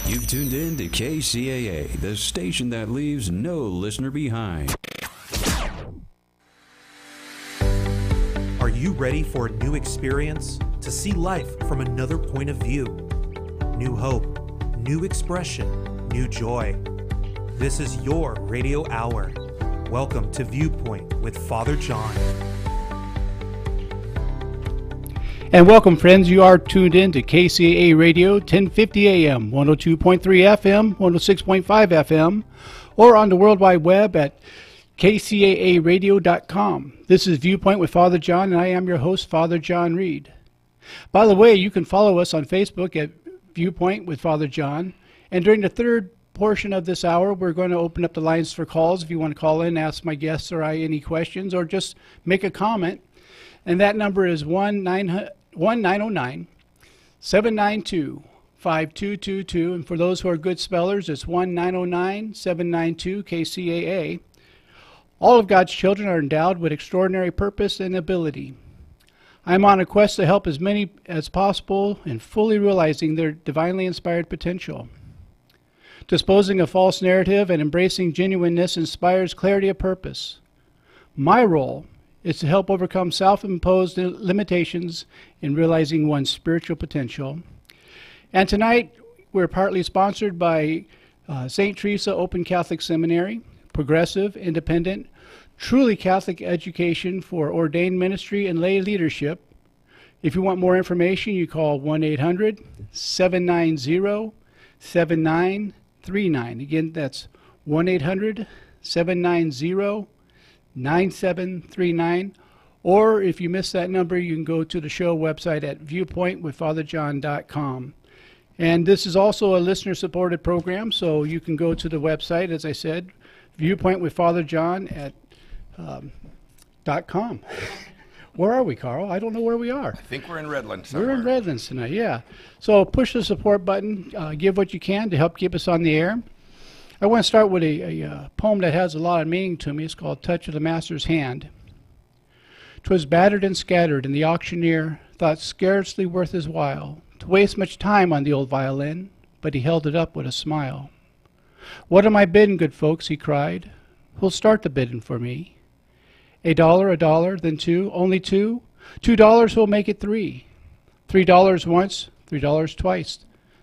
You've tuned in to KCAA, the station that leaves no listener behind. Are you ready for a new experience? To see life from another point of view? New hope, new expression, new joy. This is your radio hour. Welcome to Viewpoint with Father John. And welcome, friends. You are tuned in to KCAA Radio, 1050 AM, 102.3 FM, 106.5 FM, or on the World Wide Web at kcaaradio.com. This is Viewpoint with Father John, and I am your host, Father John Reed. By the way, you can follow us on Facebook at Viewpoint with Father John. And during the third portion of this hour, we're going to open up the lines for calls. If you want to call in, ask my guests or I any questions, or just make a comment. And that number is 1-909-792-5222. And for those who are good spellers, it's 1-909-792-KCAA. All of God's children are endowed with extraordinary purpose and ability. I'm on a quest to help as many as possible in fully realizing their divinely inspired potential. Disposing of false narrative and embracing genuineness inspires clarity of purpose. My role is to help overcome self-imposed limitations in realizing one's spiritual potential. And tonight, we're partly sponsored by St. Teresa Open Catholic Seminary, progressive, independent, truly Catholic education for ordained ministry and lay leadership. If you want more information, you call 1-800-790-7939. Again, that's 1-800-790-9739. Or if you miss that number, you can go to the show website at viewpointwithfatherjohn.com. And this is also a listener-supported program, so you can go to the website, as I said, viewpointwithfatherjohn at .com. Where are we, Carl? I don't know where we are. I think we're in Redlands somewhere. We're in Redlands tonight, yeah. So push the support button, give what you can to help keep us on the air. I want to start with a poem that has a lot of meaning to me. It's called Touch of the Master's Hand. 'Twas battered and scattered, and the auctioneer thought scarcely worth his while to waste much time on the old violin, but he held it up with a smile. What am I bidding, good folks, he cried. Who'll start the bidding for me? $1, then two, only two? $2 who'll make it three. $3 once, $3 twice.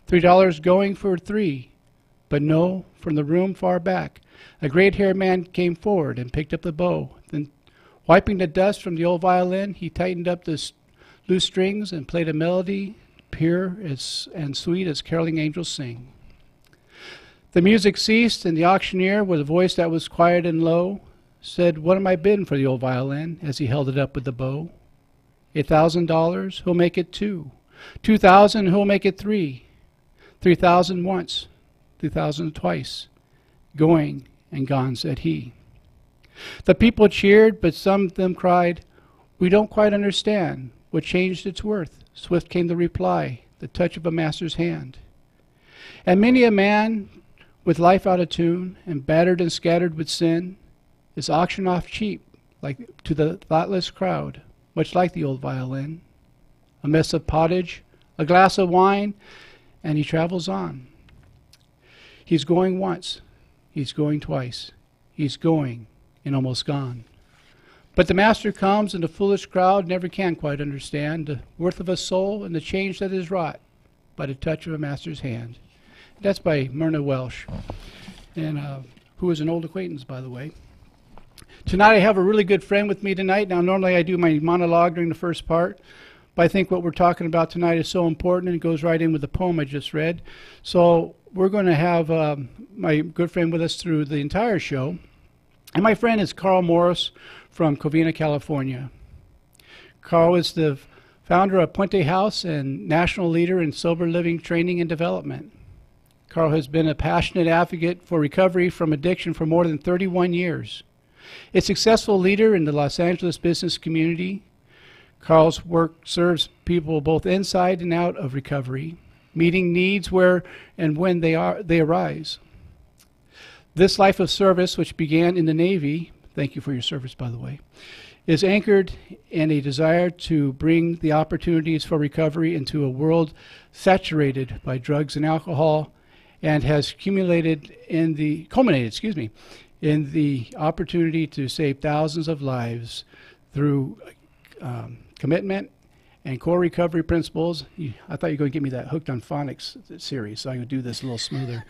$3 going for three. But no, from the room far back, a great-haired man came forward and picked up the bow. Then, wiping the dust from the old violin, he tightened up the loose strings and played a melody pure and sweet as caroling angels sing. The music ceased, and the auctioneer, with a voice that was quiet and low, said, what am I bidding for the old violin, as he held it up with the bow? $1,000, who'll make it two? 2,000, who'll make it three? 3,000 once, 3,000 twice. Going and gone, said he. The people cheered, but some of them cried, we don't quite understand what changed its worth. Swift came the reply, the touch of a master's hand. And many a man, with life out of tune, and battered and scattered with sin, is auctioned off cheap, like to the thoughtless crowd, much like the old violin. A mess of pottage, a glass of wine, and he travels on. He's going once, he's going twice, he's going and almost gone. But the master comes, and the foolish crowd never can quite understand the worth of a soul and the change that is wrought by the touch of a master's hand. That's by Myrna Welsh, and who is an old acquaintance, by the way. Tonight I have a really good friend with me tonight. Now, normally I do my monologue during the first part, but I think what we're talking about tonight is so important, and it goes right in with the poem I just read. So we're going to have my good friend with us through the entire show. And my friend is Carl Morris from Covina, California. Carl is the founder of Puente House and national leader in sober living training and development. Carl has been a passionate advocate for recovery from addiction for more than 31 years. A successful leader in the Los Angeles business community, Carl's work serves people both inside and out of recovery, meeting needs where and when they arise. This life of service, which began in the Navy, thank you for your service, by the way, is anchored in a desire to bring the opportunities for recovery into a world saturated by drugs and alcohol, and has culminated, in the opportunity to save thousands of lives through commitment and core recovery principles. I thought you were going to give me that Hooked on Phonics series, so I could do this a little smoother.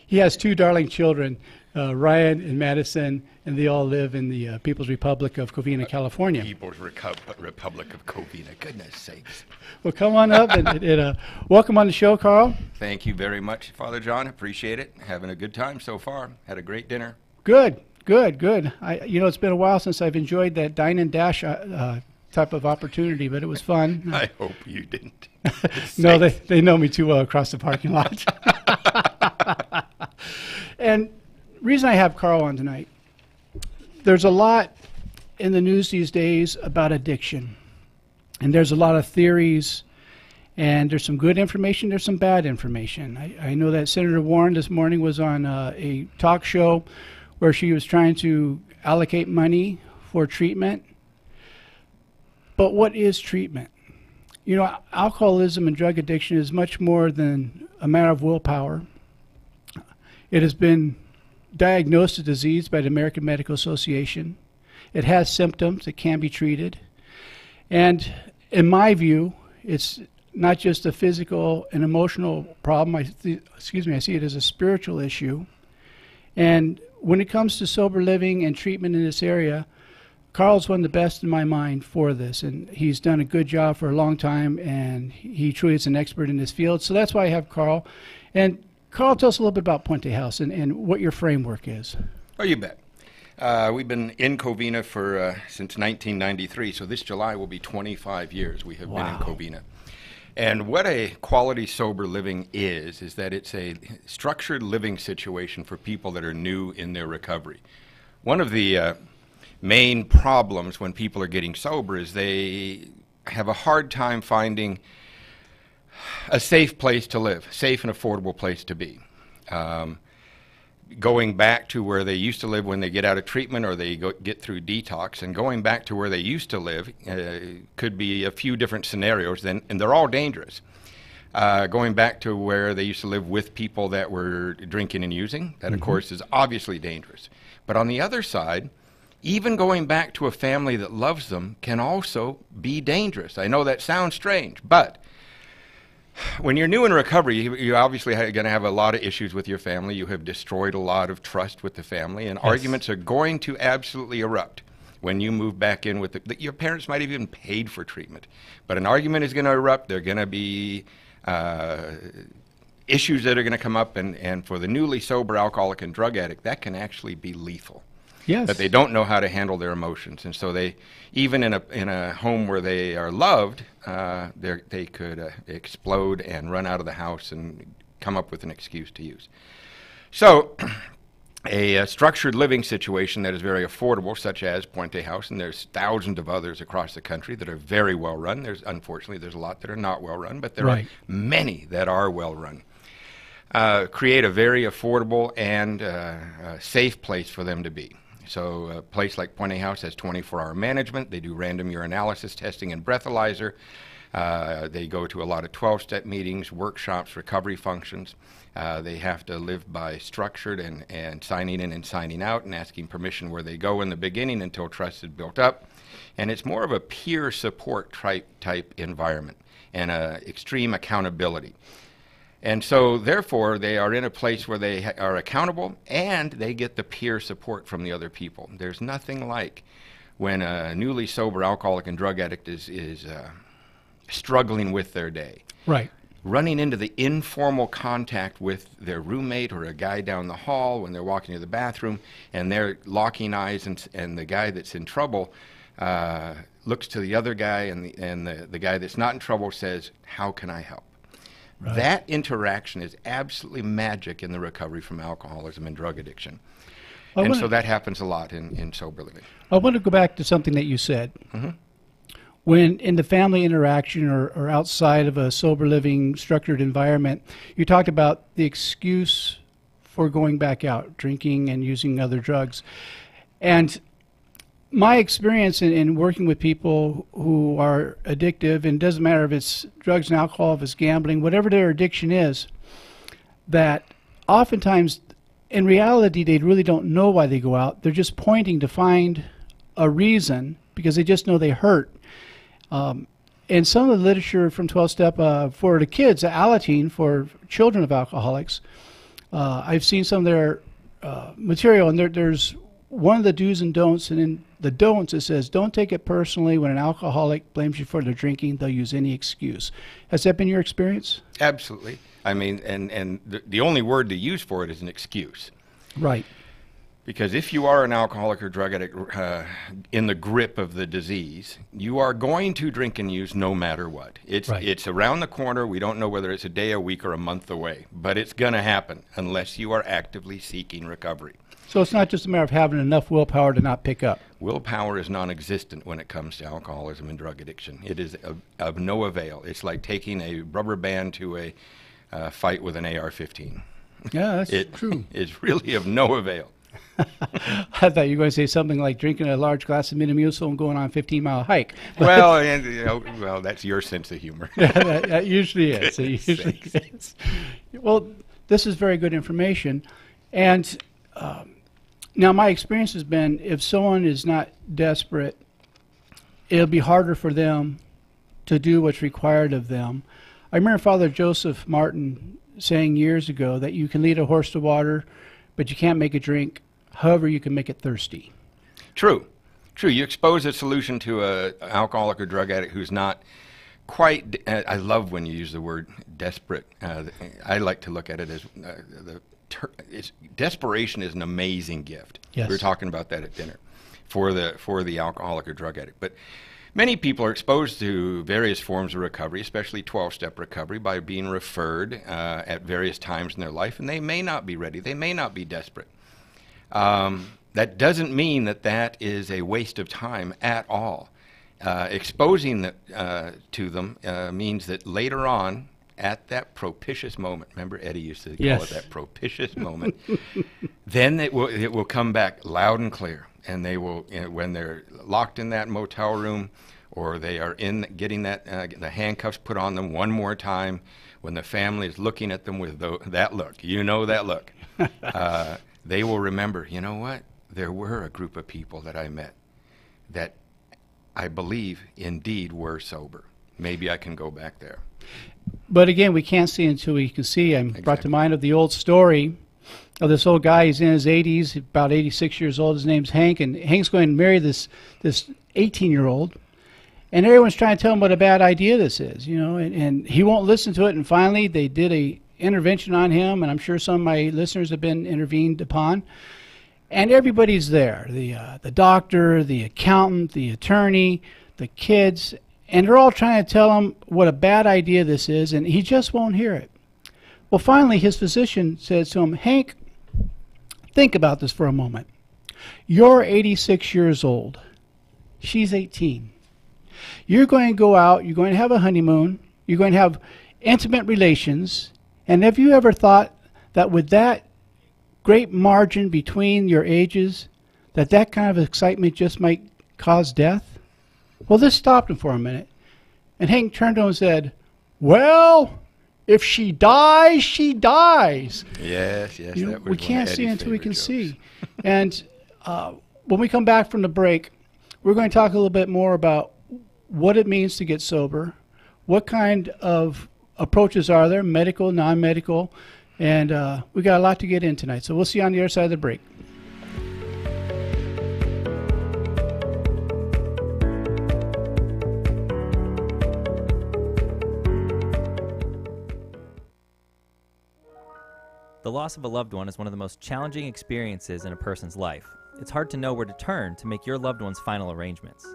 He has 2 darling children, Ryan and Madison, and they all live in the People's Republic of Covina, California. People's Republic of Covina, goodness sakes. Well, come on up and welcome on the show, Carl. Thank you very much, Father John. Appreciate it. Having a good time so far. Had a great dinner. Good. It's been a while since I've enjoyed that dine and dash type of opportunity, but it was fun. I hope you didn't. No, they know me too well across the parking lot. And reason I have Carl on tonight, there's a lot in the news these days about addiction. And there's a lot of theories, and there's some good information, there's some bad information. I know that Senator Warren this morning was on a talk show where she was trying to allocate money for treatment. But what is treatment? You know, alcoholism and drug addiction is much more than a matter of willpower. It has been diagnosed as a disease by the American Medical Association. It has symptoms that can be treated. And in my view, it's not just a physical and emotional problem. I see it as a spiritual issue. And when it comes to sober living and treatment in this area, Carl's one of the best in my mind for this, and he's done a good job for a long time, and he truly is an expert in this field. So that's why I have Carl. And Carl, tell us a little bit about Puente House and what your framework is. Oh, you bet. We've been in Covina since 1993, so this July will be 25 years we have been in Covina. And what a quality sober living is that it's a structured living situation for people that are new in their recovery. One of the main problems when people are getting sober is they have a hard time finding a safe place to live, safe and affordable place to be. Going back to where they used to live when they get out of treatment or they get through detox, and going back to where they used to live could be a few different scenarios, and they're all dangerous. Going back to where they used to live with people that were drinking and using, that of course is obviously dangerous. But on the other side, even going back to a family that loves them can also be dangerous. I know that sounds strange, but when you're new in recovery, you obviously are going to have a lot of issues with your family. You have destroyed a lot of trust with the family, and arguments are going to absolutely erupt when you move back in with your parents might have even paid for treatment. But an argument is going to erupt. There are going to be issues that are going to come up, and for the newly sober alcoholic and drug addict, that can actually be lethal. Yes. That they don't know how to handle their emotions, and so they, even in a home where they are loved, they could explode and run out of the house and come up with an excuse to use. So, a structured living situation that is very affordable, such as Puente House, and there's thousands of others across the country that are very well run. Unfortunately, there's a lot that are not well run, but there are many that are well run. Create a very affordable and safe place for them to be. So a place like Puente House has 24-hour management. They do random urinalysis testing and breathalyzer. They go to a lot of 12-step meetings, workshops, recovery functions. They have to live by structured and signing in and signing out and asking permission where they go in the beginning until trust is built up. And it's more of a peer support type environment and extreme accountability. And so, therefore, they are in a place where they are accountable and they get the peer support from the other people. There's nothing like when a newly sober alcoholic and drug addict is struggling with their day. Right. Running into the informal contact with their roommate or a guy down the hall when they're walking to the bathroom, and they're locking eyes, and the guy that's in trouble looks to the other guy, and the guy that's not in trouble says, "How can I help?" Right. That interaction is absolutely magic in the recovery from alcoholism and drug addiction. So that happens a lot in sober living. I want to go back to something that you said. When in the family interaction or outside of a sober living structured environment, you talked about the excuse for going back out, drinking and using other drugs. And my experience in working with people who are addictive, and it doesn't matter if it's drugs and alcohol, if it's gambling, whatever their addiction is, that oftentimes, in reality, they really don't know why they go out. They're just pointing to find a reason because they just know they hurt. And some of the literature from 12-step for the kids, Alateen for children of alcoholics, I've seen some of their material, and there's one of the do's and don'ts, and in the don'ts it says, don't take it personally when an alcoholic blames you for their drinking. They'll use any excuse. Has that been your experience? Absolutely. I mean, and the only word to use for it is an excuse. Right. Because if you are an alcoholic or drug addict in the grip of the disease, you are going to drink and use no matter what. It's around the corner. We don't know whether it's a day, a week, or a month away, but it's going to happen unless you are actively seeking recovery. So it's not just a matter of having enough willpower to not pick up. Willpower is non-existent when it comes to alcoholism and drug addiction. It is of no avail. It's like taking a rubber band to a fight with an AR-15. Yeah, that's true. It's really of no avail. I thought you were going to say something like drinking a large glass of Metamucil and going on a 15-mile hike. Well, well, that's your sense of humor. That usually is. It usually is. Well, this is very good information. And now my experience has been if someone is not desperate, it'll be harder for them to do what's required of them. I remember Father Joseph Martin saying years ago that you can lead a horse to water, but you can't make it drink. However, you can make it thirsty. True. You expose a solution to an alcoholic or drug addict who's not quite, I love when you use the word desperate. I like to look at it as desperation is an amazing gift. Yes. We were talking about that at dinner for the alcoholic or drug addict. But many people are exposed to various forms of recovery, especially 12-step recovery, by being referred at various times in their life, and they may not be ready. They may not be desperate. That doesn't mean that is a waste of time at all. Exposing to them means that later on, at that propitious moment, remember Eddie used to call it that propitious moment, then it will come back loud and clear. And they will, when they're locked in that motel room, or they are getting the handcuffs put on them one more time, when the family is looking at them with that look, that look, they will remember, you know what? There were a group of people that I met that I believe indeed were sober. Maybe I can go back there. But again, we can't see until we can see. I'm brought to mind of the old story of this old guy. He's in his 80s, about 86 years old. His name's Hank, and Hank's going to marry this 18-year-old. And everyone's trying to tell him what a bad idea this is, and he won't listen to it. And finally, they did a intervention on him, and I'm sure some of my listeners have been intervened upon. And everybody's there, the doctor, the accountant, the attorney, the kids, and they're all trying to tell him what a bad idea this is, and he just won't hear it. Well, finally, his physician says to him, Hank, think about this for a moment. You're 86 years old. She's 18. You're going to go out, you're going to have a honeymoon, you're going to have intimate relations, and have you ever thought that with that great margin between your ages, that kind of excitement just might cause death? Well, this stopped him for a minute, and Hank turned to him and said, well, if she dies, she dies. Yes. We can't see until we can see. And when we come back from the break, we're going to talk a little bit more about what it means to get sober, what kind of approaches are there, medical, non-medical, and we got a lot to get in tonight. So we'll see you on the other side of the break. The loss of a loved one is one of the most challenging experiences in a person's life. It's hard to know where to turn to make your loved one's final arrangements.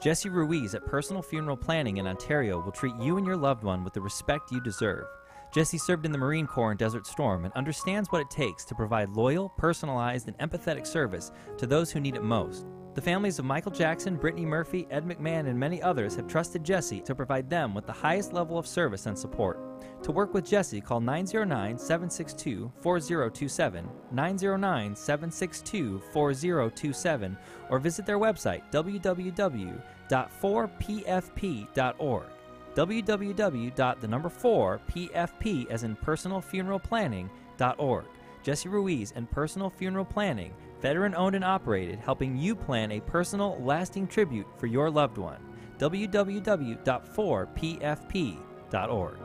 Jesse Ruiz at Personal Funeral Planning in Ontario will treat you and your loved one with the respect you deserve. Jesse served in the Marine Corps in Desert Storm and understands what it takes to provide loyal, personalized, and empathetic service to those who need it most. The families of Michael Jackson, Brittany Murphy, Ed McMahon, and many others have trusted Jesse to provide them with the highest level of service and support. To work with Jesse, call 909-762-4027, 909-762-4027, or visit their website, www.4pfp.org. www.4pfp as in personalfuneralplanning.org. Jesse Ruiz and Personal Funeral Planning, veteran-owned and operated, helping you plan a personal, lasting tribute for your loved one. www.4pfp.org.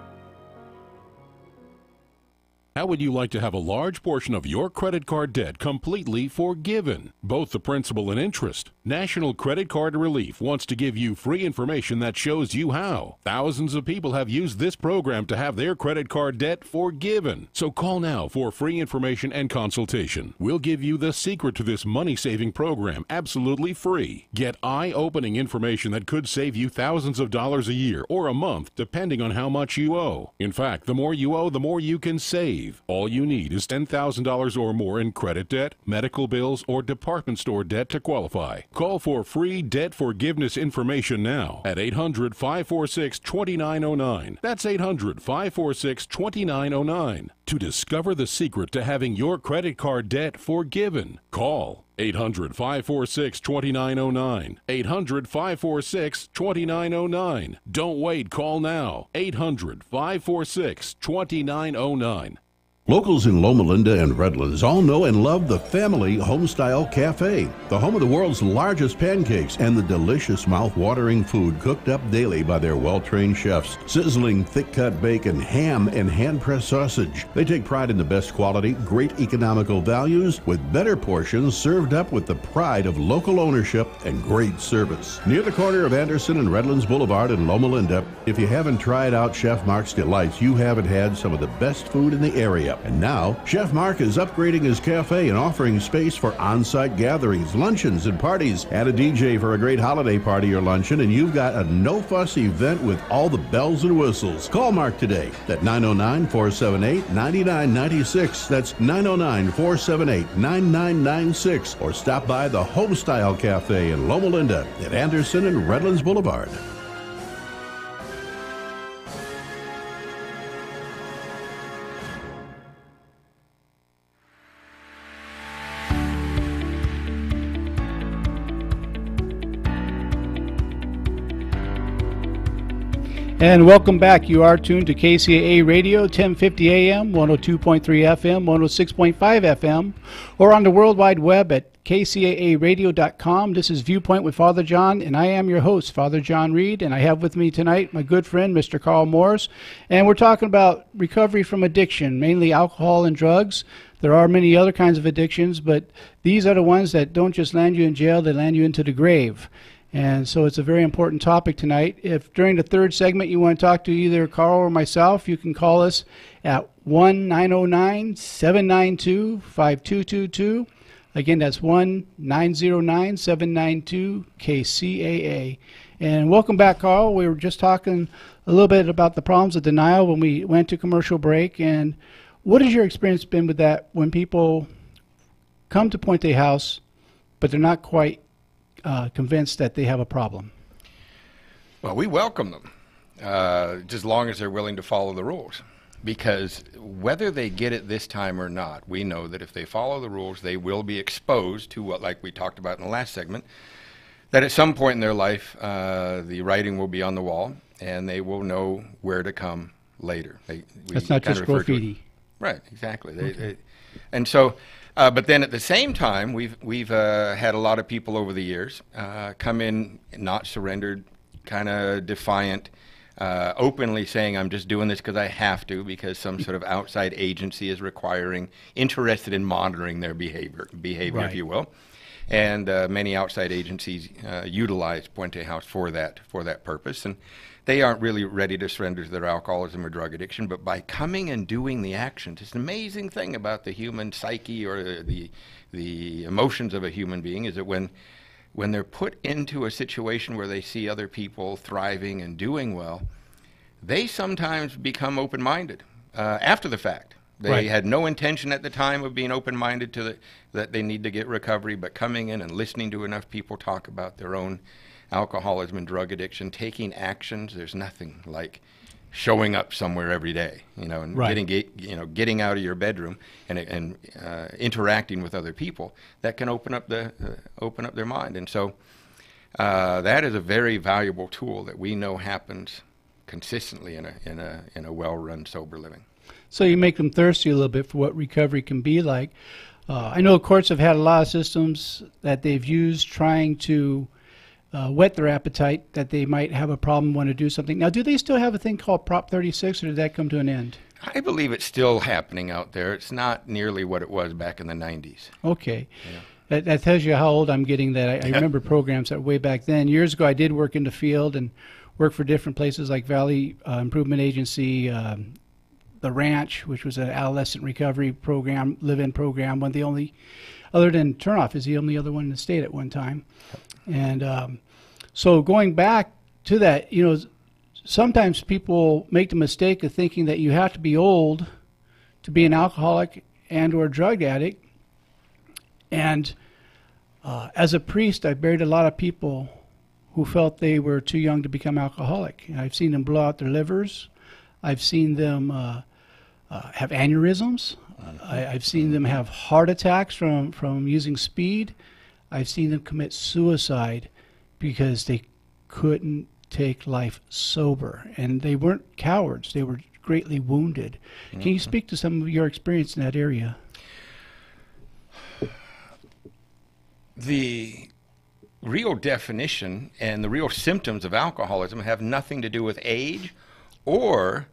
How would you like to have a large portion of your credit card debt completely forgiven, both the principal and interest? National Credit Card Relief wants to give you free information that shows you how. Thousands of people have used this program to have their credit card debt forgiven. So call now for free information and consultation. We'll give you the secret to this money-saving program absolutely free. Get eye-opening information that could save you thousands of dollars a year or a month, depending on how much you owe. In fact, the more you owe, the more you can save. All you need is $10,000 or more in credit debt, medical bills, or department store debt to qualify. Call for free debt forgiveness information now at 800-546-2909. That's 800-546-2909 to discover the secret to having your credit card debt forgiven. Call 800-546-2909. 800-546-2909. Don't wait. Call now. 800-546-2909. Locals in Loma Linda and Redlands all know and love the Family Homestyle Cafe, the home of the world's largest pancakes and the delicious mouth-watering food cooked up daily by their well-trained chefs. Sizzling thick-cut bacon, ham, and hand-pressed sausage. They take pride in the best quality, great economical values, with better portions served up with the pride of local ownership and great service. Near the corner of Anderson and Redlands Boulevard in Loma Linda, if you haven't tried out Chef Mark's Delights, you haven't had some of the best food in the area. And now, Chef Mark is upgrading his cafe and offering space for on-site gatherings, luncheons, and parties. Add a DJ for a great holiday party or luncheon, and you've got a no-fuss event with all the bells and whistles. Call Mark today at 909-478-9996. That's 909-478-9996. Or stop by the Homestyle Cafe in Loma Linda at Anderson and Redlands Boulevard. And welcome back. You are tuned to KCAA Radio, 1050 AM, 102.3 FM, 106.5 FM, or on the World Wide Web at kcaaradio.com. This is Viewpoint with Father John, and I am your host, Father John Reed, and I have with me tonight my good friend, Mr. Carl Morris, and we're talking about recovery from addiction, mainly alcohol and drugs. There are many other kinds of addictions, but these are the ones that don't just land you in jail, they land you into the grave. And so it's a very important topic tonight. If during the third segment you want to talk to either Carl or myself, you can call us at 1-909-792-5222. Again, that's 1-909-792-KCAA. And welcome back, Carl. We were just talking a little bit about the problems of denial when we went to commercial break. And what has your experience been with that when people come to Puente House, but they're not quite convinced that they have a problem? Well, we welcome them, just as long as they're willing to follow the rules. Because whether they get it this time or not, we know that if they follow the rules, they will be exposed to what, like we talked about in the last segment, that at some point in their life, the writing will be on the wall, and they will know where to come later. That's not just graffiti. Right, exactly. Okay. And so, but then at the same time, we've had a lot of people over the years come in not surrendered, kind of defiant, openly saying, I'm just doing this because I have to, because some sort of outside agency is interested in monitoring their behavior, right, if you will. And many outside agencies utilize Puente House for that purpose. And they aren't really ready to surrender to their alcoholism or drug addiction, but by coming and doing the actions, it's an amazing thing about the human psyche or the emotions of a human being, is that when they're put into a situation where they see other people thriving and doing well, they sometimes become open-minded after the fact. They right, had no intention at the time of being open-minded to that they need to get recovery, but coming in and listening to enough people talk about their own alcoholism and drug addiction, taking actions. There's nothing like showing up somewhere every day, and right, getting out of your bedroom and interacting with other people that can open up their mind. And so that is a very valuable tool that we know happens consistently in a well-run sober living. So you make them thirsty a little bit for what recovery can be like. I know courts have had a lot of systems that they've used trying to whet their appetite, that they might have a problem, want to do something. Now, do they still have a thing called Prop 36, or did that come to an end? I believe it's still happening out there. It's not nearly what it was back in the 90s. Okay. Yeah. That tells you how old I'm getting. That I remember programs that way back then. Years ago, I did work in the field and work for different places like Valley Improvement Agency, the Ranch, which was an adolescent recovery program, live-in program, one of the only, other than Turnoff, is the only other one in the state at one time. And so going back to that, you know, sometimes people make the mistake of thinking that you have to be old to be an alcoholic and or drug addict. And as a priest, I buried a lot of people who felt they were too young to become alcoholic. And I've seen them blow out their livers. I've seen them have aneurysms. I've seen them have heart attacks from using speed. I've seen them commit suicide because they couldn't take life sober. And they weren't cowards. They were greatly wounded. Mm-hmm. Can you speak to some of your experience in that area? The real definition and the real symptoms of alcoholism have nothing to do with age or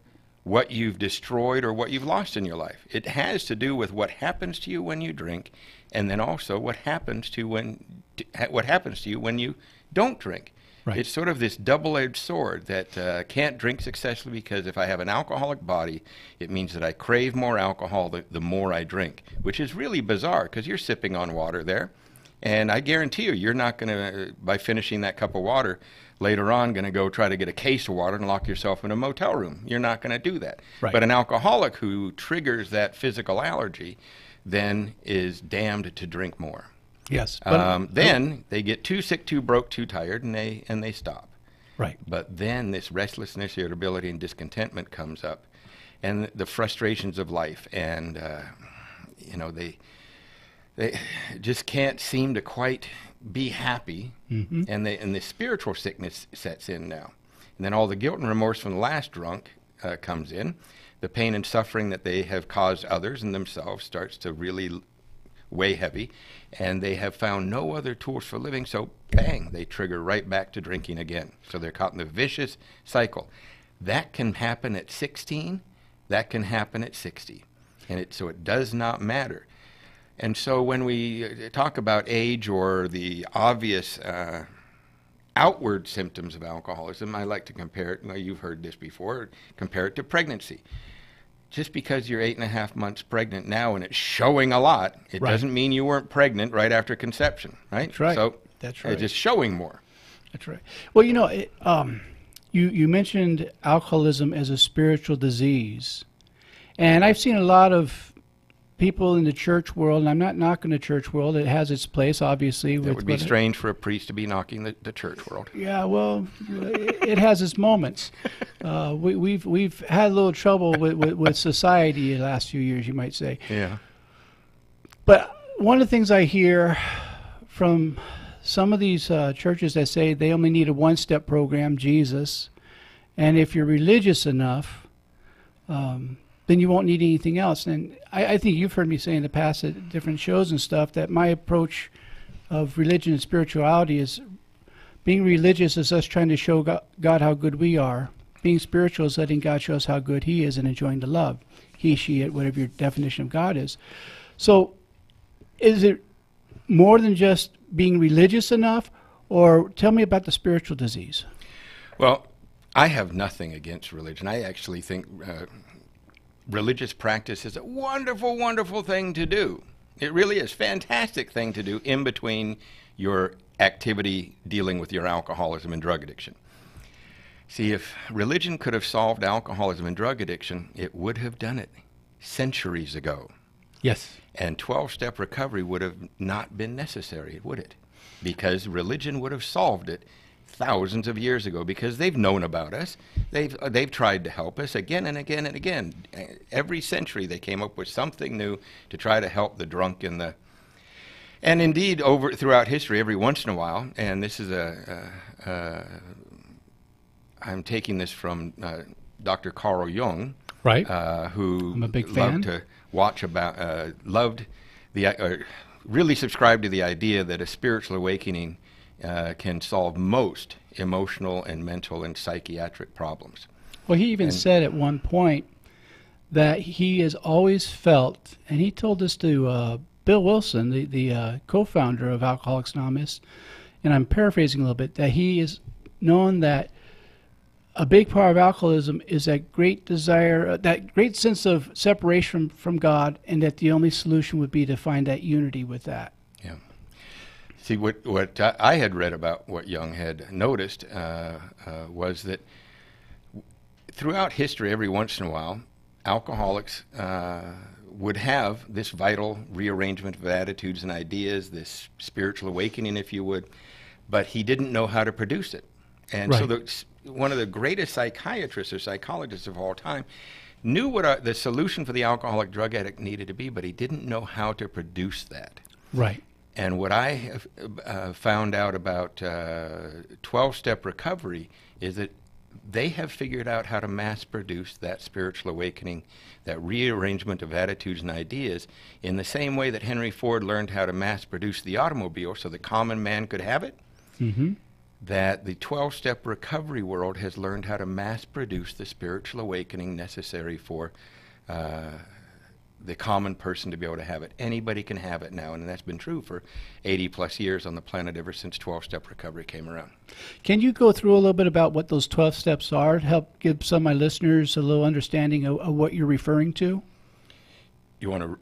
what you've destroyed or what you've lost in your life. It has to do with what happens to you when you drink, and then also what happens to you when you don't drink. Right. It's sort of this double-edged sword that can't drink successfully, because if I have an alcoholic body, it means that I crave more alcohol the more I drink, which is really bizarre because you're sipping on water there. And I guarantee you're not going to, by finishing that cup of water, later on going to go try to get a case of water and lock yourself in a motel room. You're not going to do that. Right. But an alcoholic who triggers that physical allergy then is damned to drink more. Yes. Then they get too sick, too broke, too tired, and they stop. Right. But then this restlessness, irritability, and discontentment comes up, and the frustrations of life, and they just can't seem to quite be happy, mm-hmm. and the spiritual sickness sets in now. And then all the guilt and remorse from the last drunk comes in. The pain and suffering that they have caused others and themselves starts to really weigh heavy, and they have found no other tools for living, so bang, they trigger right back to drinking again. So they're caught in the vicious cycle. That can happen at 16, that can happen at 60, and so it does not matter. And so when we talk about age or the obvious outward symptoms of alcoholism, I like to compare it, you've heard this before, compare it to pregnancy. Just because you're 8.5 months pregnant now and it's showing a lot, it right. doesn't mean you weren't pregnant right after conception, right? That's right. So that's right. It's just showing more. That's right. Well, you know, you mentioned alcoholism as a spiritual disease, and I've seen a lot of people in the church world, and I'm not knocking the church world. It has its place, obviously. It would be strange for a priest to be knocking the church world. Yeah, well, it has its moments. We've had a little trouble with society the last few years, you might say. Yeah. But one of the things I hear from some of these churches that say they only need a one-step program, Jesus, and if you're religious enough, then you won't need anything else. And I think you've heard me say in the past at different shows and stuff that my approach of religion and spirituality is being religious is us trying to show God how good we are. Being spiritual is letting God show us how good he is and enjoying the love. He, she, it, whatever your definition of God is. So is it more than just being religious enough, or tell me about the spiritual disease? Well, I have nothing against religion. I actually think religious practice is a wonderful, wonderful thing to do. It really is a fantastic thing to do in between your activity dealing with your alcoholism and drug addiction. See, if religion could have solved alcoholism and drug addiction, it would have done it centuries ago. Yes. And 12-step recovery would have not been necessary, would it? Because religion would have solved it thousands of years ago, because they've known about us. They've tried to help us again and again and again. Every century they came up with something new to try to help the drunk and the... And indeed, throughout history, every once in a while, and this is I'm taking this from Dr. Carl Jung, Right. Who I'm a big fan. loved to watch about, really subscribed to the idea that a spiritual awakening can solve most emotional and mental and psychiatric problems. Well, he even said at one point that he has always felt, and he told this to Bill Wilson, the co-founder of Alcoholics Anonymous, and I'm paraphrasing a little bit, that he is known that a big part of alcoholism is that great desire, that great sense of separation from God, and that the only solution would be to find that unity with that. Yeah. See, what I had read about what Jung had noticed was that throughout history, every once in a while, alcoholics would have this vital rearrangement of attitudes and ideas, this spiritual awakening, if you would, but he didn't know how to produce it. And so one of the greatest psychiatrists or psychologists of all time knew what the solution for the alcoholic drug addict needed to be, but he didn't know how to produce that. Right. And what I have found out about 12-step recovery is that they have figured out how to mass produce that spiritual awakening, that rearrangement of attitudes and ideas, in the same way that Henry Ford learned how to mass produce the automobile so the common man could have it. Mm-hmm. That the 12-step recovery world has learned how to mass produce the spiritual awakening necessary for the common person to be able to have it. Anybody can have it now, and that's been true for 80 plus years on the planet ever since 12-step recovery came around. Can you go through a little bit about what those 12 steps are to help give some of my listeners a little understanding of what you're referring to? You want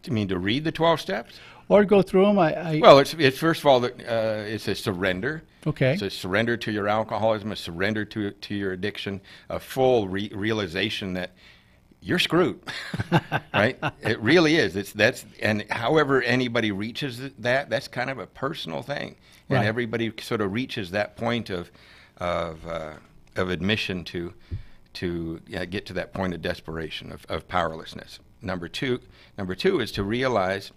to mean to read the 12 steps? Or go through them? Well, it's first of all, it's a surrender. Okay. It's a surrender to your alcoholism, a surrender to your addiction, a full realization that you're screwed, right? It really is. And however anybody reaches that's kind of a personal thing, and right. Everybody sort of reaches that point of admission to get to that point of desperation, of powerlessness. Number two is to realize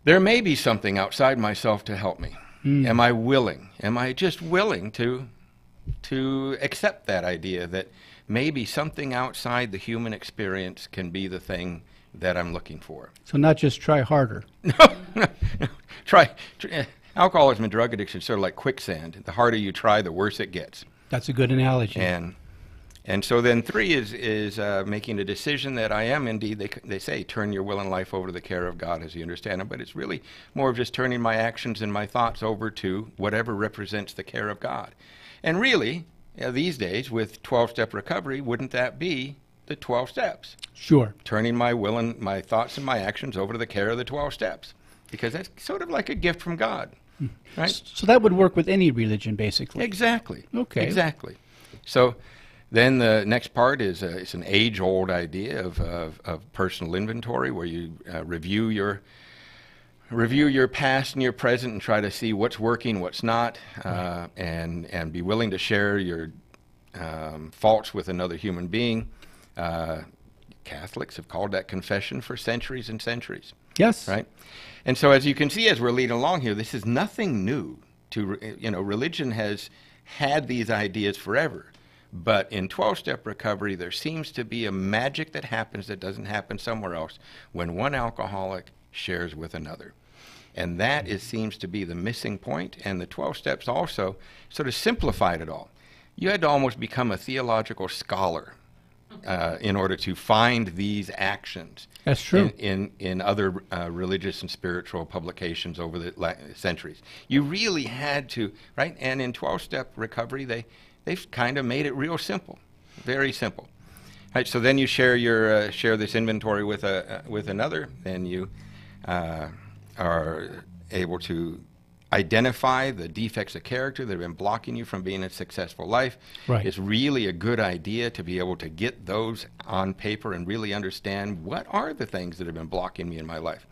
there may be something outside myself to help me. Am I willing? Am I just willing to accept that idea that maybe something outside the human experience can be the thing that I'm looking for? So not just try harder. No. Try. Alcoholism and drug addiction is sort of like quicksand. The harder you try, the worse it gets. That's a good analogy. And so then 3 is making a decision that I am indeed, they say, turn your will and life over to the care of God as you understand it, but it's really more of just turning my actions and my thoughts over to whatever represents the care of God. And really, these days with 12-step recovery, wouldn't that be the 12 steps? Sure. Turning my will and my thoughts and my actions over to the care of the 12 steps, because that's sort of like a gift from God, right? So that would work with any religion, basically. Exactly. Okay. Exactly. So then the next part is it's an age-old idea of personal inventory, where you review your past and your present and try to see what's working, what's not, and be willing to share your faults with another human being. Catholics have called that confession for centuries and centuries. Yes. Right? And so as you can see, as we're leading along here, this is nothing new. Religion has had these ideas forever. But in 12-step recovery, there seems to be a magic that happens that doesn't happen somewhere else when one alcoholic shares with another. And that seems to be the missing point, and the 12 steps also sort of simplified it all. You had to almost become a theological scholar in order to find these actions. That's true. In other religious and spiritual publications over the centuries. You really had to, right? And in 12-step recovery, they've kind of made it real simple, very simple. Right, so then you share this inventory with another, and you are able to identify the defects of character that have been blocking you from being a successful life. Right. It's really a good idea to be able to get those on paper and really understand what are the things that have been blocking me in my life.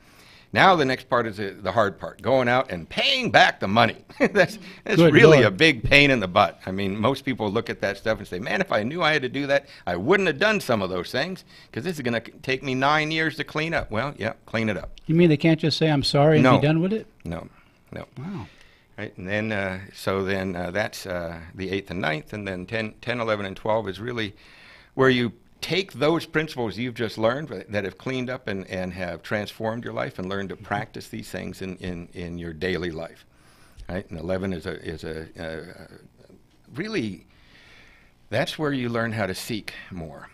Now the next part is the hard part, going out and paying back the money. that's really a big pain in the butt. I mean, most people look at that stuff and say, man, if I knew I had to do that, I wouldn't have done some of those things, because this is going to take me 9 years to clean up. Well, yeah, clean it up. You mean they can't just say, I'm sorry, and be done with it? No. Wow. Right, and then, that's the 8th and 9th, and then 10, 11, and 12 is really where you take those principles you've just learned that have cleaned up and have transformed your life and learn to practice these things in your daily life, right? And 11 is a really, that's where you learn how to seek more,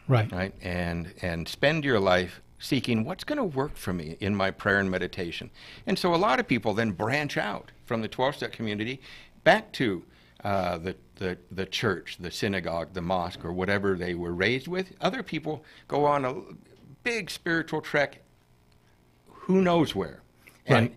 right? And spend your life seeking what's going to work for me in my prayer and meditation. And so a lot of people then branch out from the 12-step community back to the church, the synagogue, the mosque, or whatever they were raised with. Other people go on a big spiritual trek, who knows where. Right. And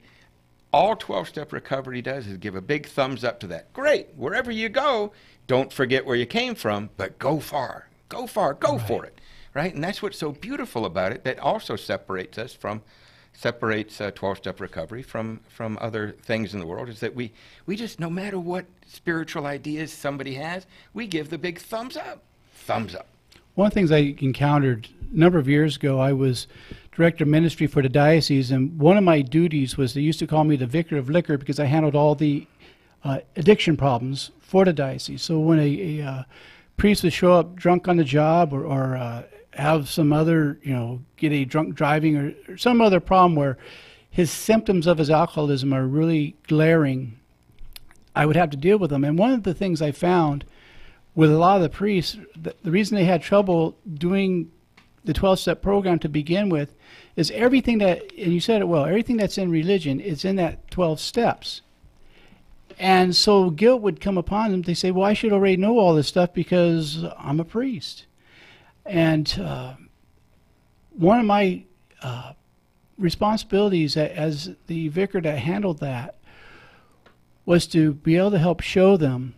all 12-step recovery does is give a big thumbs up to that. Great, wherever you go, don't forget where you came from, but go far, go for it, right? And that's what's so beautiful about it, that also separates 12-step recovery from other things in the world, is that we just, no matter what spiritual ideas somebody has, we give the big thumbs up. One of the things I encountered a number of years ago, I was director of ministry for the diocese, and one of my duties was, they used to call me the vicar of liquor because I handled all the addiction problems for the diocese. So when a priest would show up drunk on the job, or have some other, get a drunk driving or some other problem where his symptoms of his alcoholism are really glaring, I would have to deal with them. And one of the things I found with a lot of the priests, the reason they had trouble doing the 12-step program to begin with is everything that, and you said it well, everything that's in religion is in that 12 steps. And so guilt would come upon them. They say, well, I should already know all this stuff because I'm a priest. And one of my responsibilities as the vicar that handled that was to be able to help show them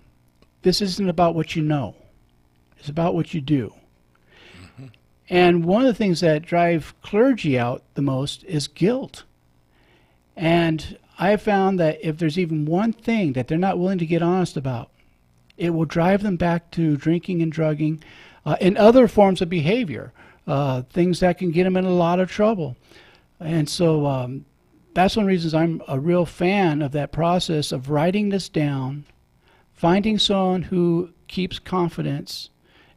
this isn't about what you know. It's about what you do. Mm-hmm. And one of the things that drive clergy out the most is guilt. And I found that if there's even one thing that they're not willing to get honest about, it will drive them back to drinking and drugging and other forms of behavior, things that can get them in a lot of trouble. And so that's one of the reasons I'm a real fan of that process of writing this down, finding someone who keeps confidence.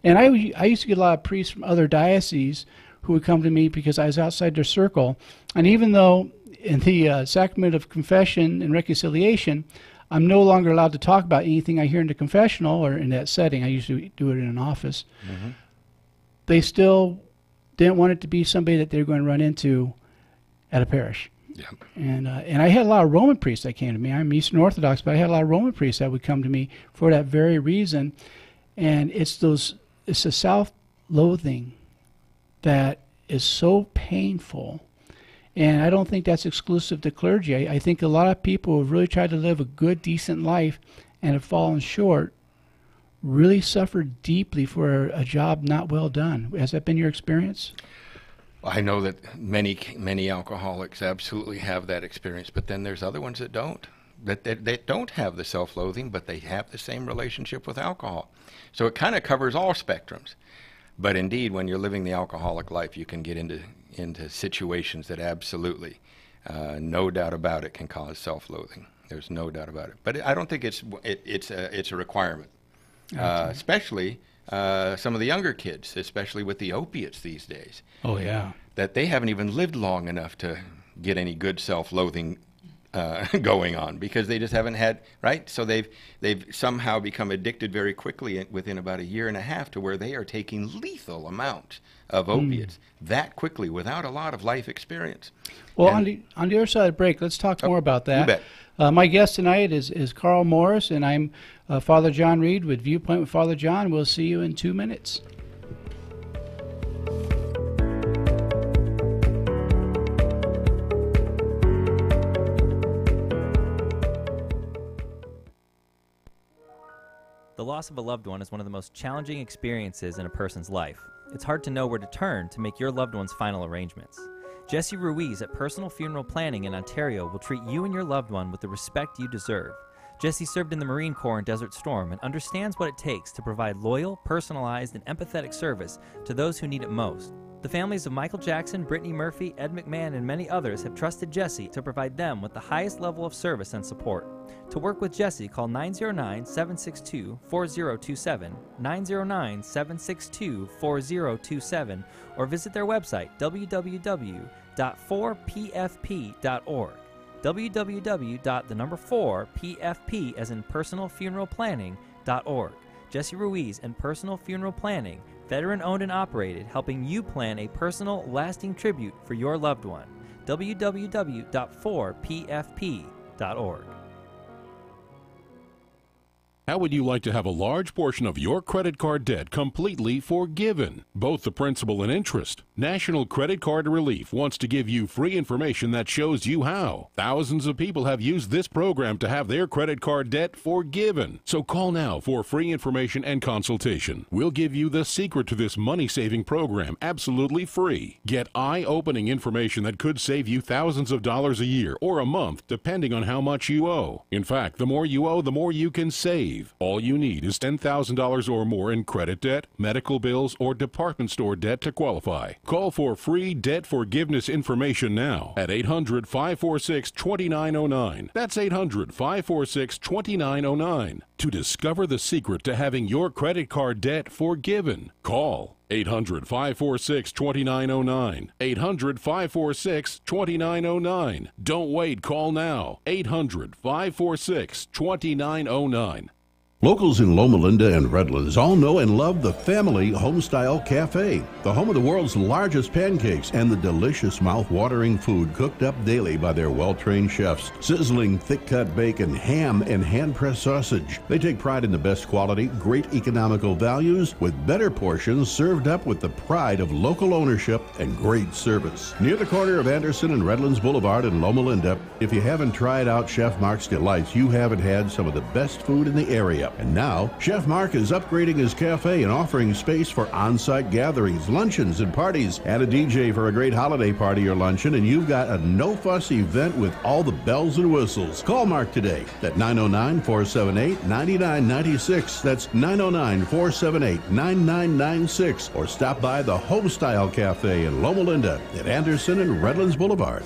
And I used to get a lot of priests from other dioceses who would come to me because I was outside their circle. And even though in the sacrament of confession and reconciliation, I'm no longer allowed to talk about anything I hear in the confessional or in that setting. I usually do it in an office. Mm-hmm. They still didn't want it to be somebody that they were going to run into at a parish. Yeah. And I had a lot of Roman priests that came to me. I'm Eastern Orthodox, but I had a lot of Roman priests that would come to me for that very reason. And it's the self-loathing that is so painful. And I don't think that's exclusive to clergy. I think a lot of people who have really tried to live a good, decent life and have fallen short really suffered deeply for a job not well done. Has that been your experience? I know that many alcoholics absolutely have that experience, but then there's other ones that don't. That don't have the self-loathing, but they have the same relationship with alcohol. So it kind of covers all spectrums. But indeed, when you're living the alcoholic life, you can get into situations that absolutely, no doubt about it, can cause self-loathing. There's no doubt about it. But I don't think it's a requirement, especially some of the younger kids, especially with the opiates these days. Oh yeah, that they haven't even lived long enough to get any good self-loathing going on, because they just haven't had, right? So they've somehow become addicted very quickly within about 1.5 years to where they are taking lethal amounts of opiates that quickly without a lot of life experience. Well, on the other side of the break, let's talk more about that. You bet. My guest tonight is Carl Morris, and I'm Father John Reed with Viewpoint with Father John. We'll see you in 2 minutes. The loss of a loved one is one of the most challenging experiences in a person's life. It's hard to know where to turn to make your loved one's final arrangements. Jesse Ruiz at Personal Funeral Planning in Ontario will treat you and your loved one with the respect you deserve. Jesse served in the Marine Corps in Desert Storm and understands what it takes to provide loyal, personalized, and empathetic service to those who need it most. The families of Michael Jackson, Brittany Murphy, Ed McMahon, and many others have trusted Jesse to provide them with the highest level of service and support. To work with Jesse, call 909-762-4027, 909-762-4027, or visit their website, www.4pfp.org. www.4pfp as in personal funeral planning.org. Jesse Ruiz and Personal Funeral Planning, veteran owned and operated, helping you plan a personal, lasting tribute for your loved one. www.4pfp.org. How would you like to have a large portion of your credit card debt completely forgiven, both the principal and interest? National Credit Card Relief wants to give you free information that shows you how. Thousands of people have used this program to have their credit card debt forgiven. So call now for free information and consultation. We'll give you the secret to this money-saving program absolutely free. Get eye-opening information that could save you thousands of dollars a year or a month, depending on how much you owe. In fact, the more you owe, the more you can save. All you need is $10,000 or more in credit debt, medical bills, or department store debt to qualify. Call for free debt forgiveness information now at 800-546-2909. That's 800-546-2909 to discover the secret to having your credit card debt forgiven. Call 800-546-2909. 800-546-2909. Don't wait. Call now. 800-546-2909. Locals in Loma Linda and Redlands all know and love the Family Homestyle Cafe, the home of the world's largest pancakes and the delicious mouth-watering food cooked up daily by their well-trained chefs. Sizzling thick-cut bacon, ham, and hand-pressed sausage. They take pride in the best quality, great economical values, with better portions served up with the pride of local ownership and great service. Near the corner of Anderson and Redlands Boulevard in Loma Linda, if you haven't tried out Chef Mark's Delights, you haven't had some of the best food in the area. And now, Chef Mark is upgrading his cafe and offering space for on-site gatherings, luncheons, and parties. Add a DJ for a great holiday party or luncheon, and you've got a no-fuss event with all the bells and whistles. Call Mark today at 909-478-9996. That's 909-478-9996. Or stop by the Homestyle Cafe in Loma Linda at Anderson and Redlands Boulevard.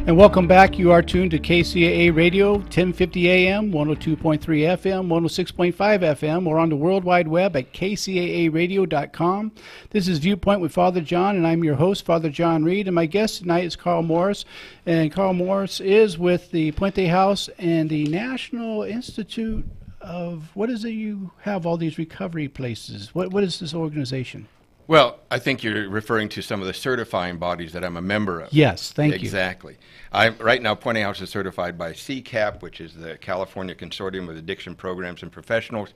And welcome back. You are tuned to KCAA Radio, 1050 AM, 102.3 FM, 106.5 FM, or on the World Wide Web at kcaaradio.com. This is Viewpoint with Father John, and I'm your host, Father John Reed. And my guest tonight is Carl Morris. And Carl Morris is with the Puente House and the National Institute of, what is it you have all these recovery places? What is this organization? Well, I think you're referring to some of the certifying bodies that I'm a member of. Yes, thank you. Exactly. Right now, Puente House is certified by CCAP, which is the California Consortium of Addiction Programs and Professionals,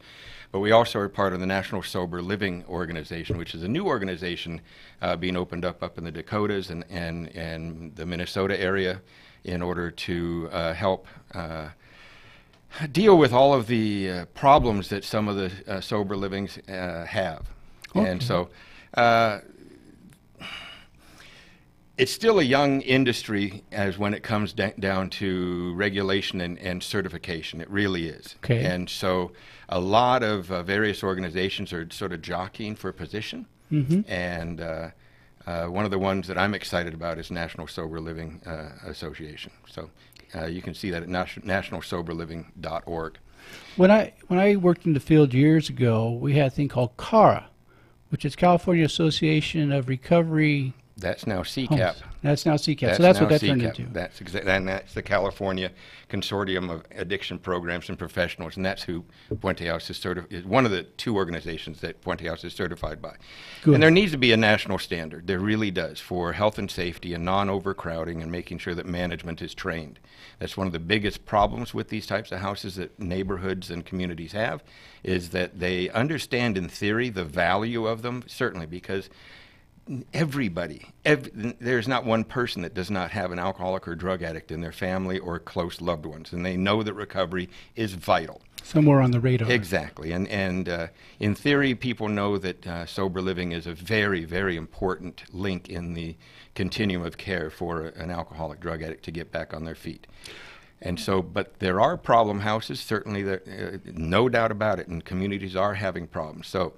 but we also are part of the National Sober Living Organization, which is a new organization being opened up in the Dakotas and the Minnesota area in order to help deal with all of the problems that some of the sober livings have. Okay. And so it's still a young industry as when it comes down to regulation and certification. It really is. Okay. And so a lot of various organizations are sort of jockeying for position. Mm-hmm. And one of the ones that I'm excited about is National Sober Living Association. So you can see that at nationalsoberliving.org. When I worked in the field years ago, we had a thing called CARA, which is California Association of Recovery. That's now CCAP. Homes. That's now CCAP. So that's what that turned into. That's exactly, and that's the California Consortium of Addiction Programs and Professionals, and that's who Puente House is one of the two organizations that Puente House is certified by. Good. And there needs to be a national standard. There really does, for health and safety and non-overcrowding and making sure that management is trained. That's one of the biggest problems with these types of houses that neighborhoods and communities have, is that they understand in theory the value of them, certainly because there's not one person that does not have an alcoholic or drug addict in their family or close loved ones, and they know that recovery is vital. Somewhere on the radar. Exactly, and in theory, people know that sober living is a very, very important link in the continuum of care for an alcoholic drug addict to get back on their feet. And so, but there are problem houses, certainly, no doubt about it, and communities are having problems. So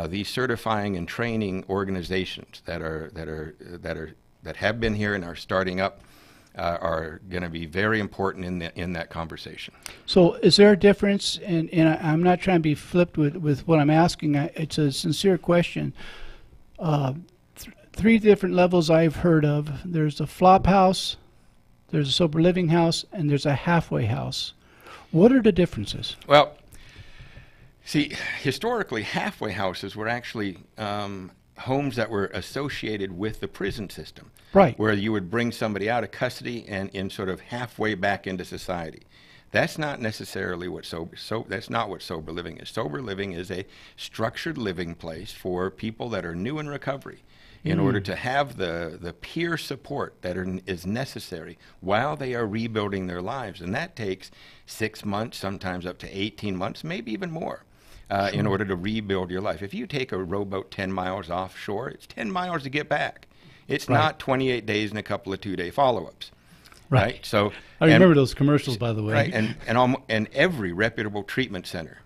these certifying and training organizations that have been here and are starting up are going to be very important in that conversation. So is there a difference, and I'm not trying to be flipped with what I'm asking, it's a sincere question. Three different levels I've heard of. There's a flop house, there's a sober living house, and there's a halfway house. What are the differences? Well, see, historically, halfway houses were actually homes that were associated with the prison system. Right. Where you would bring somebody out of custody and in sort of halfway back into society. That's not necessarily what that's not what sober living is. Sober living is a structured living place for people that are new in recovery in order to have the peer support that is necessary while they are rebuilding their lives. And that takes 6 months, sometimes up to 18 months, maybe even more. In order to rebuild your life. If you take a rowboat 10 miles offshore, it's 10 miles to get back. It's not 28 days and a couple of 2-day follow-ups. Right. So I remember those commercials, by the way. Right. And every reputable treatment center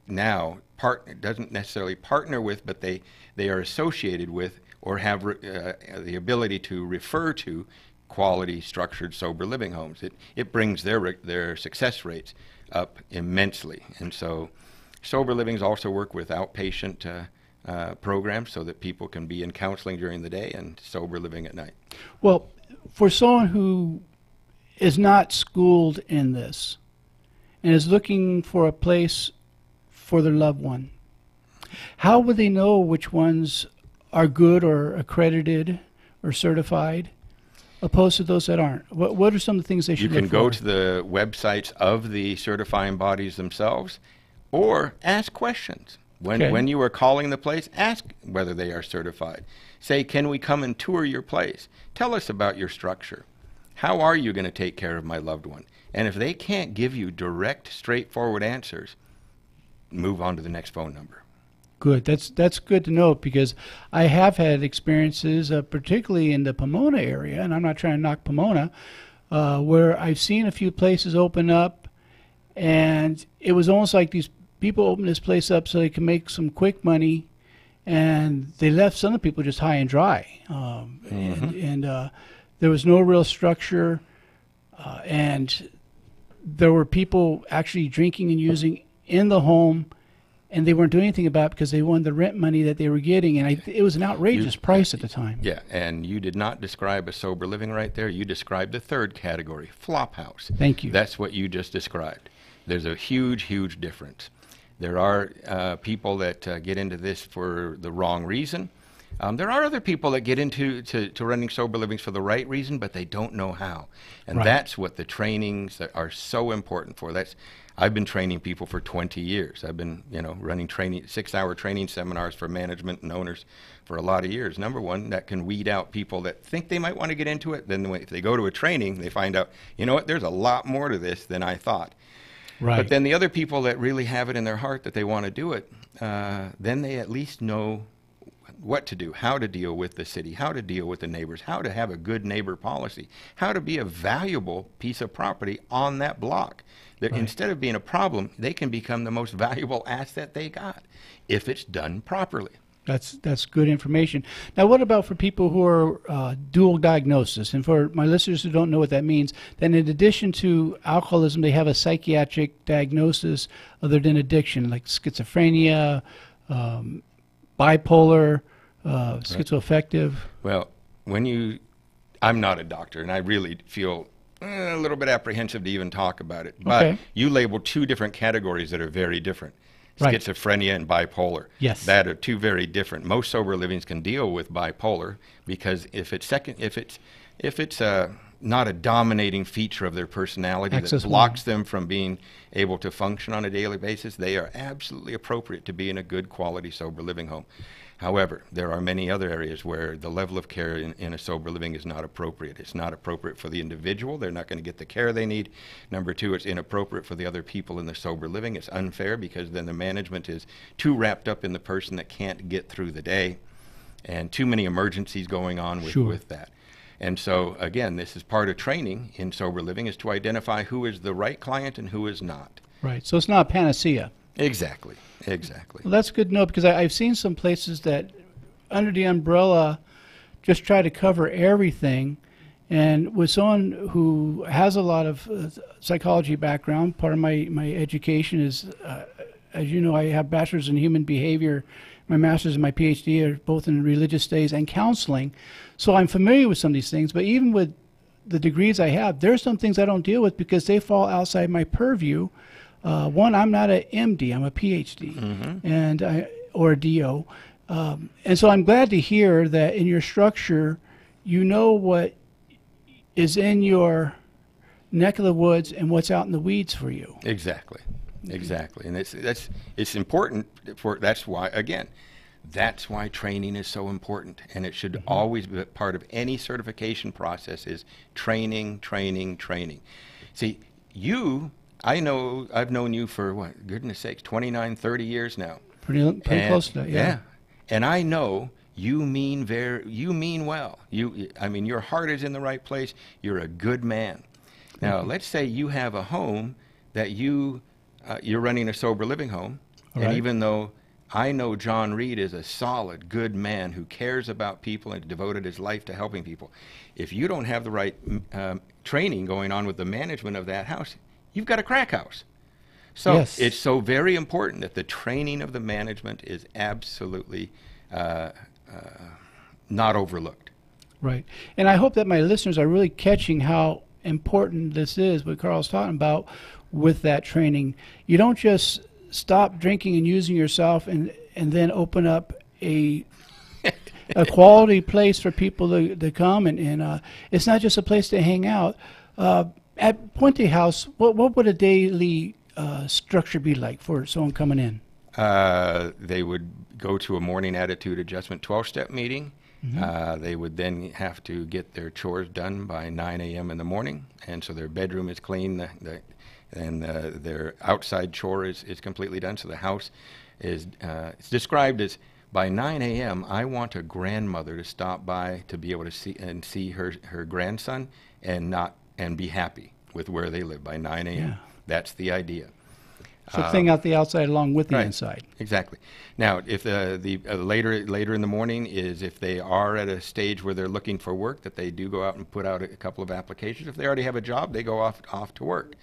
now doesn't necessarily partner with, but they are associated with or have the ability to refer to quality, structured, sober living homes. It brings their success rates up immensely. And so sober livings also work with outpatient programs so that people can be in counseling during the day and sober living at night. Well, for someone who is not schooled in this and is looking for a place for their loved one, how would they know which ones are good or accredited or certified opposed to those that aren't? What are some of the things they should look for? You can go to the websites of the certifying bodies themselves or ask questions. When you are calling the place, ask whether they are certified. Say, can we come and tour your place? Tell us about your structure. How are you going to take care of my loved one? And if they can't give you direct, straightforward answers, move on to the next phone number. Good. That's good to know, because I have had experiences, particularly in the Pomona area, and I'm not trying to knock Pomona, where I've seen a few places open up, and it was almost like these people opened this place up so they can make some quick money, and they left some of the people just high and dry. And there was no real structure, and there were people actually drinking and using in the home, and they weren't doing anything about it because they wanted the rent money that they were getting, and it was an outrageous price at the time. Yeah, and you did not describe a sober living right there. You described the third category, flop house. Thank you. That's what you just described. There's a huge, huge difference. There are people that get into this for the wrong reason. There are other people that get into running sober livings for the right reason, but they don't know how. And that's what the trainings that are so important for. I've been training people for 20 years. I've been, running 6-hour training seminars for management and owners for a lot of years. Number one, that can weed out people that think they might want to get into it. Then if they go to a training, they find out, you know what, there's a lot more to this than I thought. Right. But then the other people that really have it in their heart that they want to do it, then they at least know what to do, how to deal with the city, how to deal with the neighbors, how to have a good neighbor policy, how to be a valuable piece of property on that block. That instead of being a problem, they can become the most valuable asset they got if it's done properly. That's good information. Now, what about for people who are dual diagnosis? And for my listeners who don't know what that means, then in addition to alcoholism, they have a psychiatric diagnosis other than addiction, like schizophrenia, bipolar, schizoaffective. Well, I'm not a doctor, and I really feel a little bit apprehensive to even talk about it. But you label two different categories that are very different. Schizophrenia and bipolar. Yes. That are two very different. Most sober livings can deal with bipolar because if it's not a dominating feature of their personality that blocks them from being able to function on a daily basis, they are absolutely appropriate to be in a good quality sober living home. However, there are many other areas where the level of care in a sober living is not appropriate. It's not appropriate for the individual. They're not going to get the care they need. Number two, it's inappropriate for the other people in the sober living. It's unfair because then the management is too wrapped up in the person that can't get through the day, and too many emergencies going on with that. And so, again, this is part of training in sober living, is to identify who is the right client and who is not. Right. So it's not a panacea. Exactly. Exactly. Well, that's good to know, because I've seen some places that under the umbrella just try to cover everything. And with someone who has a lot of psychology background, part of my education is, as you know, I have bachelor's in human behavior. My master's and my PhD are both in religious studies and counseling. So I'm familiar with some of these things. But even with the degrees I have, there's some things I don't deal with because they fall outside my purview. One, I'm not an MD, I'm a PhD, and or a DO. And so I'm glad to hear that in your structure, you know what is in your neck of the woods and what's out in the weeds for you. Exactly. Exactly. And it's important for, that's why, again, that's why training is so important. And it should always be part of any certification process is training, training, training. See, I've known you for, what, goodness sakes, 29, 30 years now. Pretty close to that, yeah. And I know you mean well. I mean, your heart is in the right place. You're a good man. Now, let's say you have a home that you're running a sober living home, and even though I know John Reed is a solid, good man who cares about people and devoted his life to helping people, if you don't have the right training going on with the management of that house, you've got a crack house. So it's so very important that the training of the management is absolutely not overlooked. Right. And I hope that my listeners are really catching how important this is, what Carl's talking about with that training. You don't just stop drinking and using yourself and then open up a quality place for people to come. And it's not just a place to hang out. At Puente House, what would a daily structure be like for someone coming in? They would go to a morning attitude adjustment 12-step meeting. They would then have to get their chores done by 9 a.m. in the morning, and so their bedroom is clean, and their outside chore is completely done. So the house is it's described as, by 9 a.m. I want a grandmother to stop by to be able to see her grandson and be happy with where they live by 9 a.m. Yeah. That's the idea. So clean out the outside along with the inside. Exactly. Now, if the later in the morning is if they are at a stage where they're looking for work, that they do go out and put out a couple of applications. If they already have a job, they go off to work.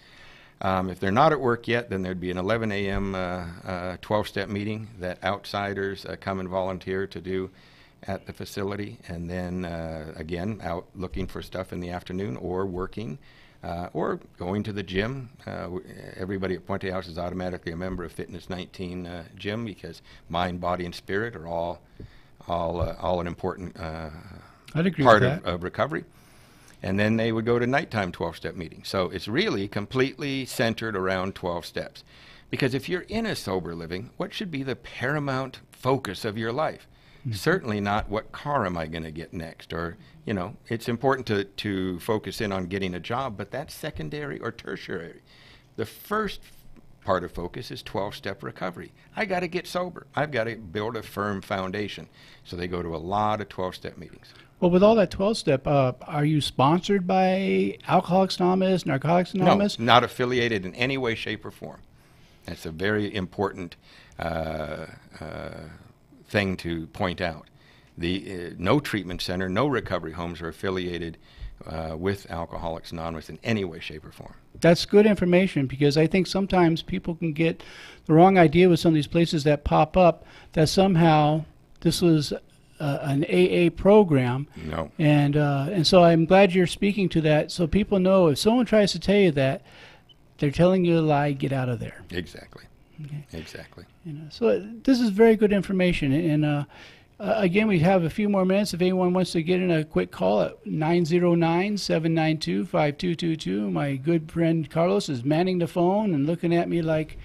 If they're not at work yet, then there'd be an 11 a.m. 12-step meeting that outsiders come and volunteer to do at the facility, and then again out looking for stuff in the afternoon or working. Or going to the gym. Everybody at Puente House is automatically a member of Fitness 19 gym, because mind, body, and spirit are all an important part of recovery. And then they would go to nighttime 12-step meetings. So it's really completely centered around 12 steps. Because if you're in a sober living, what should be the paramount focus of your life? Certainly not what car am I going to get next, or, you know, it's important to focus in on getting a job, but that's secondary or tertiary. The first part of focus is 12-step recovery. I got to get sober. I've got to build a firm foundation. So they go to a lot of 12-step meetings. Well, with all that 12-step, are you sponsored by Alcoholics Anonymous, Narcotics Anonymous? No, not affiliated in any way, shape, or form. That's a very important thing to point out. The no treatment center, no recovery homes are affiliated with Alcoholics Anonymous in any way, shape, or form. That's good information, because I think sometimes people can get the wrong idea with some of these places that pop up, that somehow this was an AA program. No. And so I'm glad you're speaking to that, so people know if someone tries to tell you that, they're telling you a lie, get out of there. Exactly. Okay. Exactly. So this is very good information. And again, we have a few more minutes. If anyone wants to get in a quick call at 909-792-5222. My good friend Carlos is manning the phone and looking at me like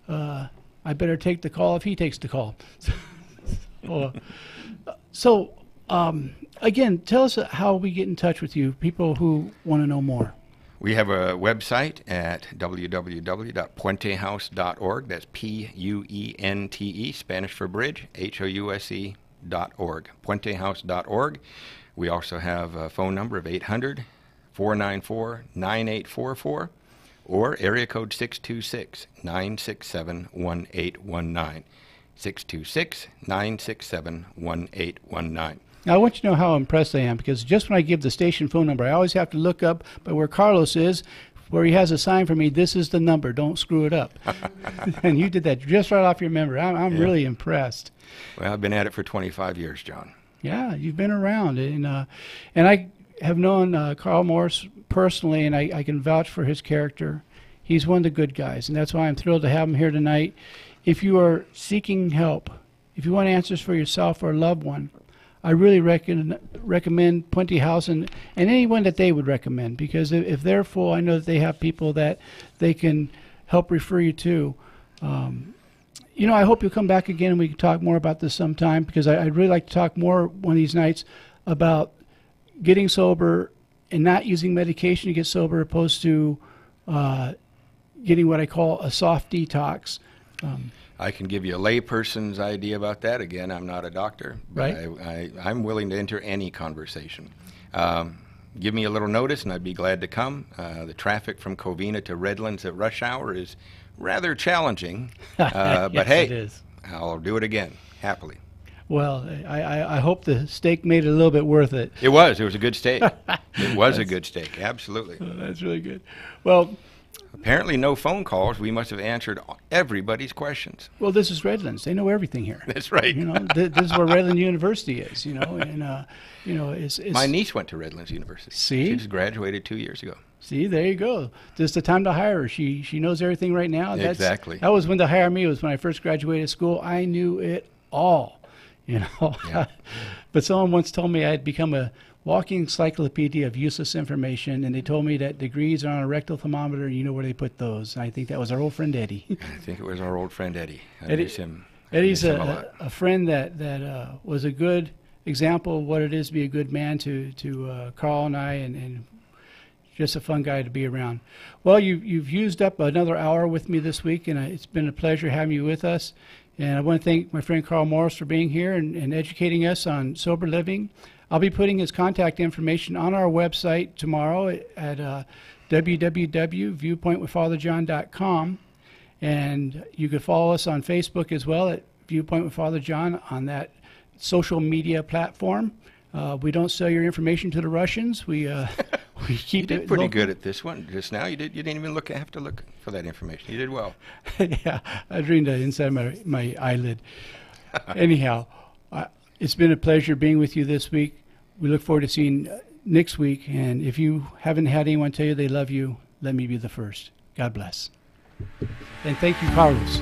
I better take the call if he takes the call. So again, tell us how we get in touch with you, people who want to know more. We have a website at www.puentehouse.org. That's Puente, Spanish for bridge, House.org, puentehouse.org. We also have a phone number of 800-494-9844 or area code 626-967-1819. 626-967-1819. Now, I want you to know how impressed I am, because just when I give the station phone number, I always have to look up by where Carlos is, where he has a sign for me, this is the number, don't screw it up. And you did that just right off your memory. I'm really impressed. Well, I've been at it for 25 years, John. Yeah, you've been around. And I have known Carl Morris personally, and I can vouch for his character. He's one of the good guys, and that's why I'm thrilled to have him here tonight. If you are seeking help, if you want answers for yourself or a loved one, I really recommend Puente House and anyone that they would recommend, because if they're full, I know that they have people that they can help refer you to. You know, I hope you'll come back again and we can talk more about this sometime, because I'd really like to talk more one of these nights about getting sober and not using medication to get sober, opposed to getting what I call a soft detox. I can give you a layperson's idea about that. Again, I'm not a doctor, but right. I'm willing to enter any conversation. Give me a little notice, and I'd be glad to come. The traffic from Covina to Redlands at rush hour is rather challenging, but yes, hey, it is. I'll do it again, happily. Well, I hope the steak made it a little bit worth it. It was a good steak. It was a good steak, absolutely. Oh, that's really good. Well, apparently no phone calls. We must have answered everybody's questions. well, this is Redlands. They know everything here. That's right. You know, this is where Redland University is. You know, and you know, it's My niece went to Redlands University. See? She just graduated 2 years ago. See, there you go. This is the time to hire her. She knows everything right now. Exactly. That was when to hire me. Was when I first graduated school. I knew it all. You know. Yeah. But someone once told me I had become a walking encyclopedia of useless information, and they told me that degrees are on a rectal thermometer, and you know where they put those. And I think that was our old friend Eddie. I think it was our old friend Eddie. I Eddie- miss him. I Eddie's miss him a lot. a friend that was a good example of what it is to be a good man to Carl and I, and just a fun guy to be around. Well, you've used up another hour with me this week, and it's been a pleasure having you with us. And I want to thank my friend Carl Morris for being here and educating us on sober living. I'll be putting his contact information on our website tomorrow at www.viewpointwithfatherjohn.com. And you can follow us on Facebook as well at Viewpoint with Father John on that social media platform. We don't sell your information to the Russians. We keep You it did pretty local. good at this one just now. You didn't even have to look for that information. You did well. Yeah, I dreamed the inside of my eyelid. Anyhow, it's been a pleasure being with you this week. We look forward to seeing next week. And if you haven't had anyone tell you they love you, let me be the first. God bless. And thank you, Carlos.